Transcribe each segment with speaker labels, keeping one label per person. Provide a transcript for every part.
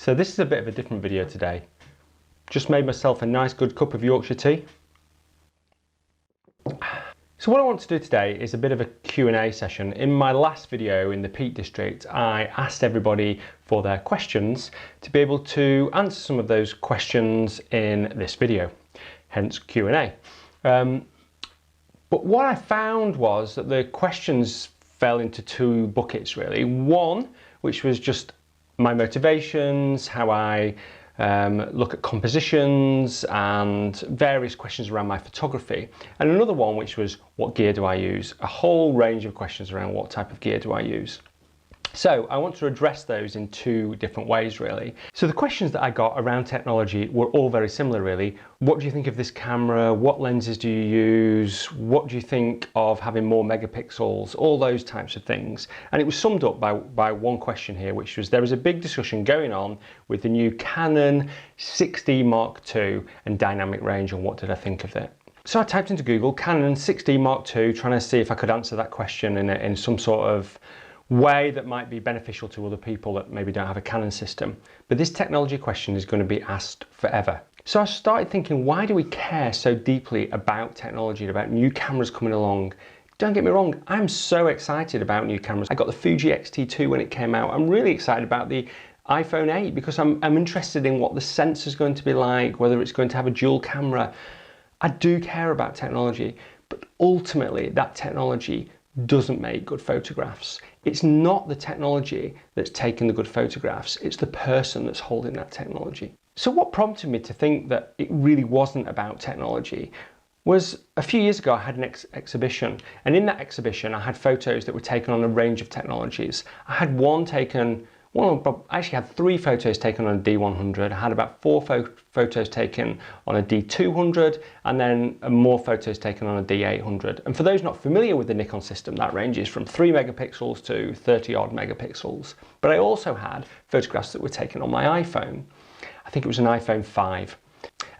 Speaker 1: So this is a bit of a different video today. Just made myself a nice good cup of Yorkshire tea. So what I want to do today is a bit of a Q&A session. In my last video in the Peak District, I asked everybody for their questions to be able to answer some of those questions in this video, hence Q&A. But what I found was that the questions fell into two buckets really. One, which was just my motivations, how I look at compositions and various questions around my photography, and another one which was what gear do I use, a whole range of questions around what type of gear do I use. So I want to address those in two different ways really. So the questions that I got around technology were all very similar really. What do you think of this camera? What lenses do you use? What do you think of having more megapixels? All those types of things. And it was summed up by one question here, which was there was a big discussion going on with the new Canon 6D Mark II and dynamic range, and what did I think of it? So I typed into Google Canon 6D Mark II, trying to see if I could answer that question in some sort of way that might be beneficial to other people that maybe don't have a Canon system. But this technology question is going to be asked forever. So I started thinking, why do we care so deeply about technology and about new cameras coming along? Don't get me wrong, I'm so excited about new cameras. I got the Fuji X-T2 when it came out. I'm really excited about the iPhone 8 because I'm interested in what the sensor is going to be like, whether it's going to have a dual camera. I do care about technology, but ultimately that technology doesn't make good photographs. It's not the technology that's taking the good photographs, it's the person that's holding that technology. So what prompted me to think that it really wasn't about technology was a few years ago I had an exhibition, and in that exhibition I had photos that were taken on a range of technologies. I had I actually had 3 photos taken on a D100, I had about 4 photos taken on a D200, and then more photos taken on a D800. And for those not familiar with the Nikon system, that ranges from 3 megapixels to 30 odd megapixels. But I also had photographs that were taken on my iPhone. I think it was an iPhone 5.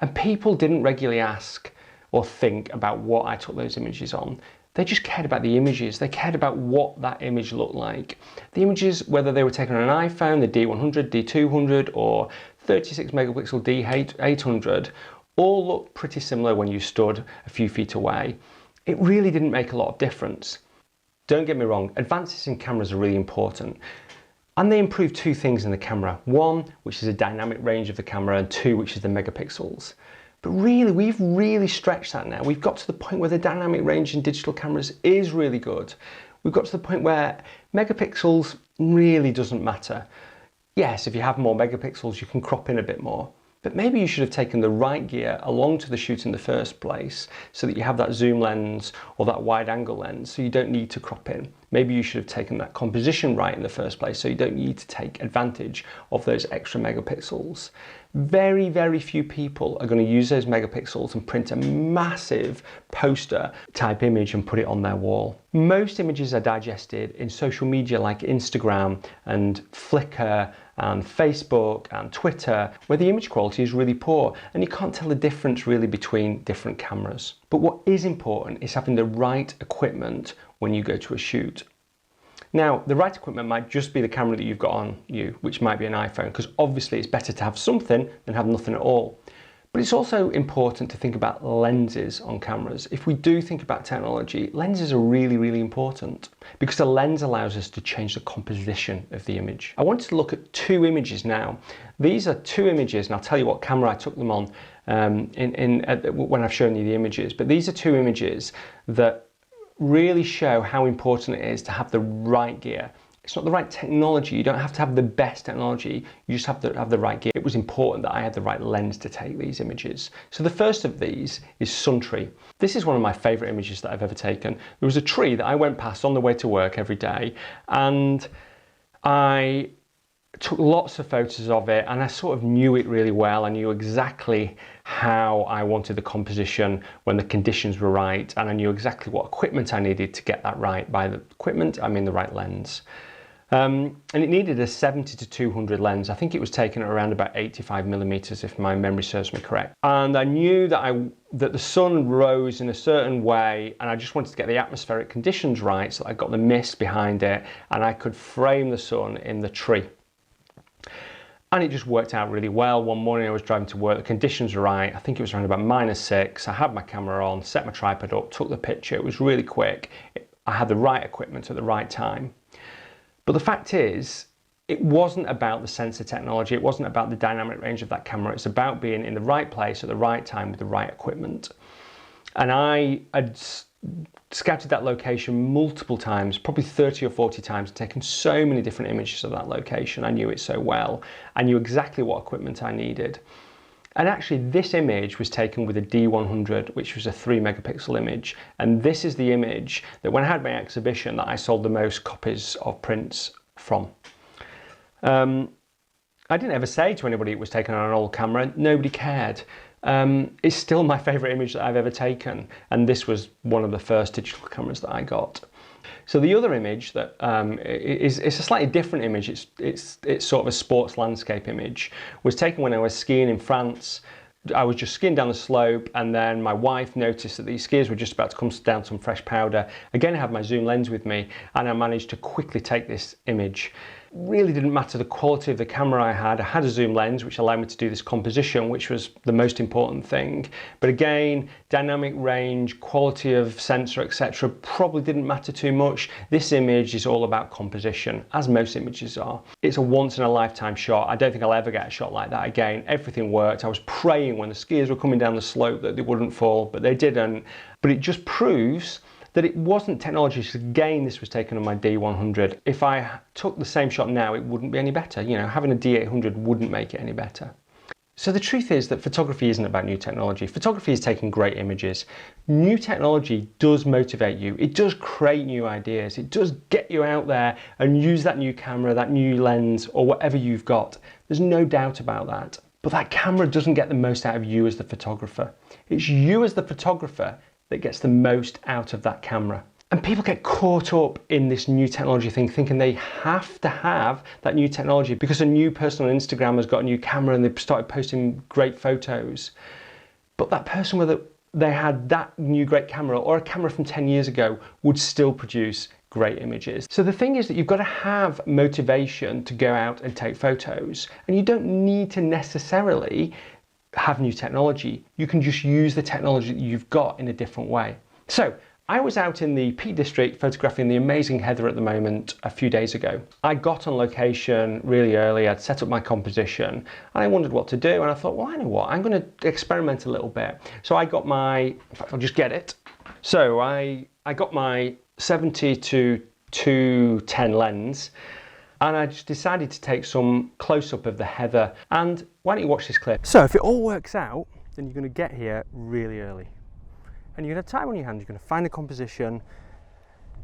Speaker 1: And people didn't regularly ask or think about what I took those images on. They just cared about the images. They cared about what that image looked like. The images, whether they were taken on an iPhone, the D100, D200, or 36 megapixel D800, all looked pretty similar when you stood a few feet away. It really didn't make a lot of difference. Don't get me wrong, advances in cameras are really important. And they improve 2 things in the camera. 1, which is a dynamic range of the camera, and 2, which is the megapixels. But really, we've really stretched that now. We've got to the point where the dynamic range in digital cameras is really good. We've got to the point where megapixels really doesn't matter. Yes, if you have more megapixels, you can crop in a bit more. But maybe you should have taken the right gear along to the shoot in the first place so that you have that zoom lens or that wide angle lens so you don't need to crop in. Maybe you should have taken that composition right in the first place so you don't need to take advantage of those extra megapixels. Very, very few people are going to use those megapixels and print a massive poster type image and put it on their wall. Most images are digested in social media like Instagram and Flickr and Facebook and Twitter, where the image quality is really poor and you can't tell the difference really between different cameras. But what is important is having the right equipment when you go to a shoot. Now, the right equipment might just be the camera that you've got on you, which might be an iPhone, because obviously it's better to have something than have nothing at all. But it's also important to think about lenses on cameras. If we do think about technology, lenses are really, really important because a lens allows us to change the composition of the image. I wanted to look at 2 images now. These are 2 images, and I'll tell you what camera I took them on when I've shown you the images. But these are 2 images that really show how important it is to have the right gear. It's not the right technology, you don't have to have the best technology, you just have to have the right gear. It was important that I had the right lens to take these images. So the first of these is Sun Tree. This is one of my favourite images that I've ever taken. There was a tree that I went past on the way to work every day, and I took lots of photos of it, and I sort of knew it really well. I knew exactly how I wanted the composition when the conditions were right, and I knew exactly what equipment I needed to get that right. By the equipment, I mean the right lens. And it needed a 70 to 200 lens. I think it was taken at around about 85 millimeters, if my memory serves me correct. And I knew that the sun rose in a certain way, and I just wanted to get the atmospheric conditions right so that I got the mist behind it and I could frame the sun in the tree. And it just worked out really well. One morning I was driving to work, the conditions were right. I think it was around about -6. I had my camera on, set my tripod up, took the picture. It was really quick. I had the right equipment at the right time. But the fact is, it wasn't about the sensor technology. It wasn't about the dynamic range of that camera. It's about being in the right place at the right time with the right equipment. And I had scouted that location multiple times, probably 30 or 40 times, taken so many different images of that location. I knew it so well. I knew exactly what equipment I needed. And actually this image was taken with a D100, which was a 3 megapixel image. And this is the image that when I had my exhibition that I sold the most copies of prints from. I didn't ever say to anybody it was taken on an old camera. Nobody cared. It's still my favourite image that I've ever taken, and this was one of the first digital cameras that I got. So the other image that is a slightly different image. It's sort of a sports landscape image. Was taken when I was skiing in France. I was just skiing down the slope, and then my wife noticed that these skiers were just about to come down some fresh powder. Again, I had my zoom lens with me, and I managed to quickly take this image. Really didn't matter the quality of the camera I had. I had a zoom lens which allowed me to do this composition, which was the most important thing. But again, dynamic range, quality of sensor, etc. probably didn't matter too much. This image is all about composition, as most images are. It's a once in a lifetime shot. I don't think I'll ever get a shot like that again. Everything worked. I was praying when the skiers were coming down the slope that they wouldn't fall, but they didn't. But it just proves that it wasn't technology. Again, this was taken on my D100. If I took the same shot now, it wouldn't be any better. You know, having a D800 wouldn't make it any better. So the truth is that photography isn't about new technology. Photography is taking great images. New technology does motivate you. It does create new ideas. It does get you out there and use that new camera, that new lens, or whatever you've got. There's no doubt about that. But that camera doesn't get the most out of you as the photographer. It's you as the photographer that gets the most out of that camera. And people get caught up in this new technology thing, thinking they have to have that new technology because a new person on Instagram has got a new camera and they've started posting great photos. But that person, whether they had that new great camera or a camera from 10 years ago, would still produce great images. So the thing is that you've got to have motivation to go out and take photos, and you don't need to necessarily have new technology. You can just use the technology that you've got in a different way. So I was out in the Peak District photographing the amazing heather at the moment a few days ago. I got on location really early. I'd set up my composition and I wondered what to do, and I thought, well, I know what, I'm going to experiment a little bit. So I got my, in fact, I'll just get it. So I got my 70 to 210 lens, and I just decided to take some close-up of the heather. And why don't you watch this clip? So if it all works out, then you're going to get here really early. And you're going to have time on your hands, you're going to find a composition.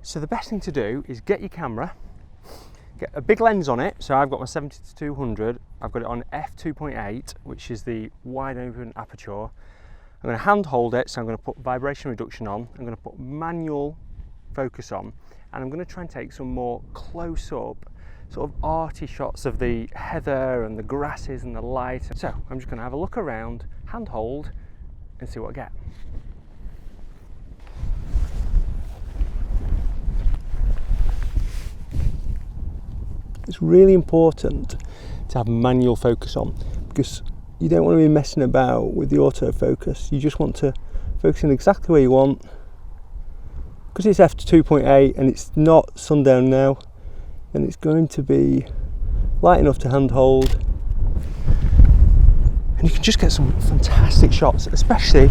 Speaker 1: So the best thing to do is get your camera, get a big lens on it. So I've got my 70 to 200, I've got it on f2.8, which is the wide open aperture. I'm going to hand hold it, so I'm going to put vibration reduction on, I'm going to put manual focus on, and I'm going to try and take some more close-up, sort of arty shots of the heather and the grasses and the light. So I'm just going to have a look around, hand hold, and see what I get. It's really important to have manual focus on, because you don't want to be messing about with the autofocus. You just want to focus in exactly where you want. Because it's f2.8 and it's not sundown now, and it's going to be light enough to hand hold, and you can just get some fantastic shots, especially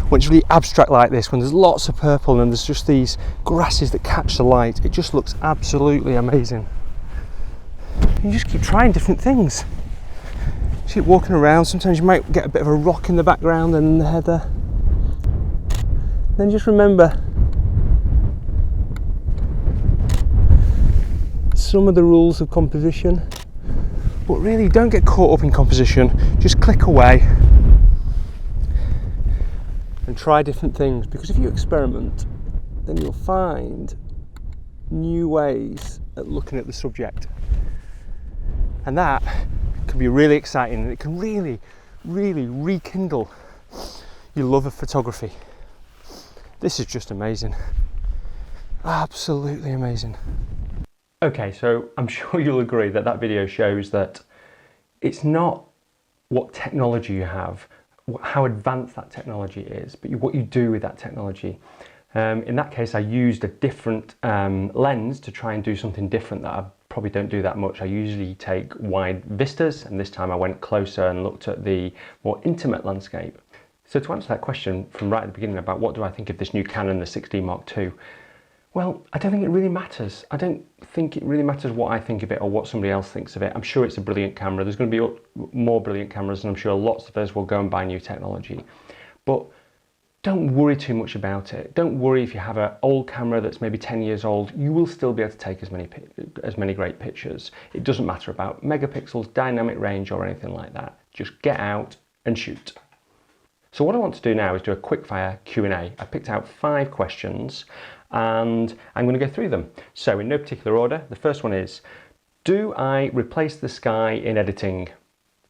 Speaker 1: when it's really abstract like this, when there's lots of purple and there's just these grasses that catch the light. It just looks absolutely amazing. You just keep trying different things. Just keep walking around. Sometimes you might get a bit of a rock in the background and the heather. Then just remember some of the rules of composition, but really don't get caught up in composition. Just click away and try different things, because if you experiment, then you'll find new ways at looking at the subject, and that can be really exciting, and it can really rekindle your love of photography. This is just amazing, absolutely amazing. Okay, so I'm sure you'll agree that that video shows that it's not what technology you have, how advanced that technology is, but what you do with that technology. In that case, I used a different lens to try and do something different that I probably don't do that much. I usually take wide vistas, and this time I went closer and looked at the more intimate landscape. So to answer that question from right at the beginning about what do I think of this new Canon, the 6D Mark II, well, I don't think it really matters. I don't think it really matters what I think of it or what somebody else thinks of it. I'm sure it's a brilliant camera. There's going to be more brilliant cameras, and I'm sure lots of us will go and buy new technology. But don't worry too much about it. Don't worry if you have an old camera that's maybe 10 years old, you will still be able to take as many great pictures. It doesn't matter about megapixels, dynamic range or anything like that. Just get out and shoot. So what I want to do now is do a quickfire Q&A. I picked out 5 questions and I'm going to go through them. So in no particular order, the first one is, do I replace the sky in editing?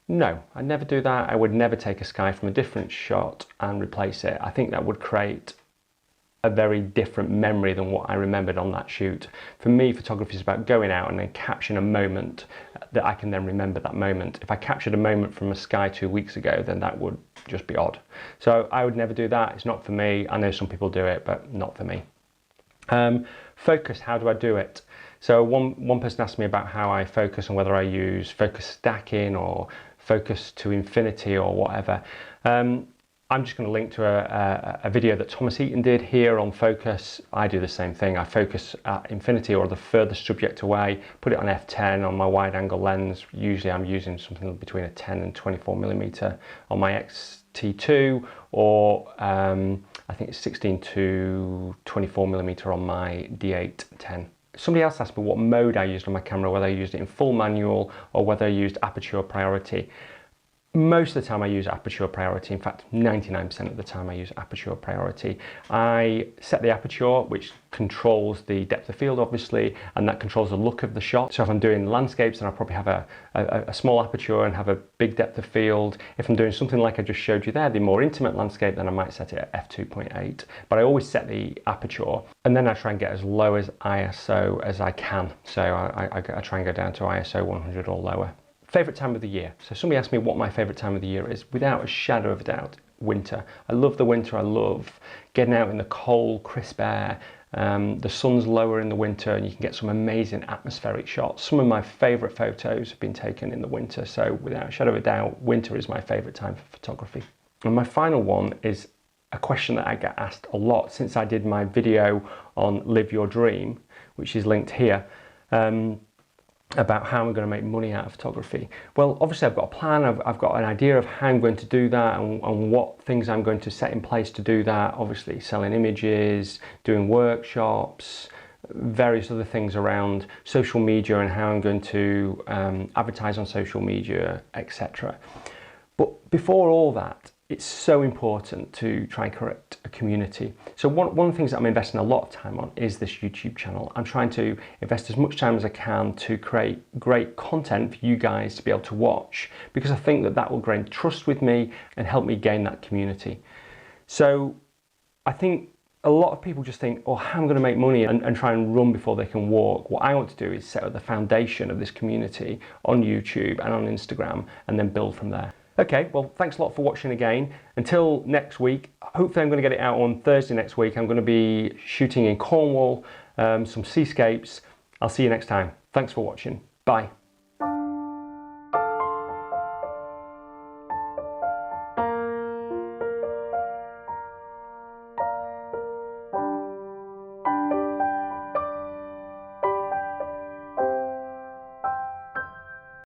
Speaker 1: No, I never do that. I would never take a sky from a different shot and replace it. I think that would create a very different memory than what I remembered on that shoot. For me, photography is about going out and then capturing a moment that I can then remember that moment. If I captured a moment from a sky 2 weeks ago, then that would just be odd. So I would never do that. It's not for me. I know some people do it, but not for me. Focus, how do I do it? So one person asked me about how I focus and whether I use focus stacking or focus to infinity or whatever. I'm just going to link to a video that Thomas Eaton did here on focus. I do the same thing. I focus at infinity or the furthest subject away, put it on f10 on my wide angle lens. Usually I'm using something between a 10 and 24mm on my X-T2 or I think it's 16 to 24mm on my D8-10. Somebody else asked me what mode I used on my camera, whether I used it in full manual or whether I used aperture priority. Most of the time I use aperture priority. In fact, 99% of the time I use aperture priority. I set the aperture, which controls the depth of field, obviously, and that controls the look of the shot. So if I'm doing landscapes, then I'll probably have a small aperture and have a big depth of field. If I'm doing something like I just showed you there, the more intimate landscape, then I might set it at f2.8. But I always set the aperture, and then I try and get as low as ISO as I can. So I try and go down to ISO 100 or lower. Favourite time of the year. So somebody asked me what my favourite time of the year is. Without a shadow of a doubt, winter. I love the winter. I love getting out in the cold, crisp air. The sun's lower in the winter and you can get some amazing atmospheric shots. Some of my favourite photos have been taken in the winter. So without a shadow of a doubt, winter is my favourite time for photography. And my final one is a question that I get asked a lot since I did my video on Live Your Dream, which is linked here. About how I'm going to make money out of photography. Well, obviously I've got a plan, I've got an idea of how I'm going to do that and what things I'm going to set in place to do that. Obviously selling images, doing workshops, various other things around social media and how I'm going to advertise on social media, etc. But before all that, it's so important to try and create a community. So one of the things that I'm investing a lot of time on is this YouTube channel. I'm trying to invest as much time as I can to create great content for you guys to be able to watch, because I think that that will gain trust with me and help me gain that community. So I think a lot of people just think, oh, how am I going to make money and try and run before they can walk. What I want to do is set up the foundation of this community on YouTube and on Instagram and then build from there. Okay, well, thanks a lot for watching again. Until next week, hopefully I'm going to get it out on Thursday next week. I'm going to be shooting in Cornwall, some seascapes. I'll see you next time. Thanks for watching. Bye.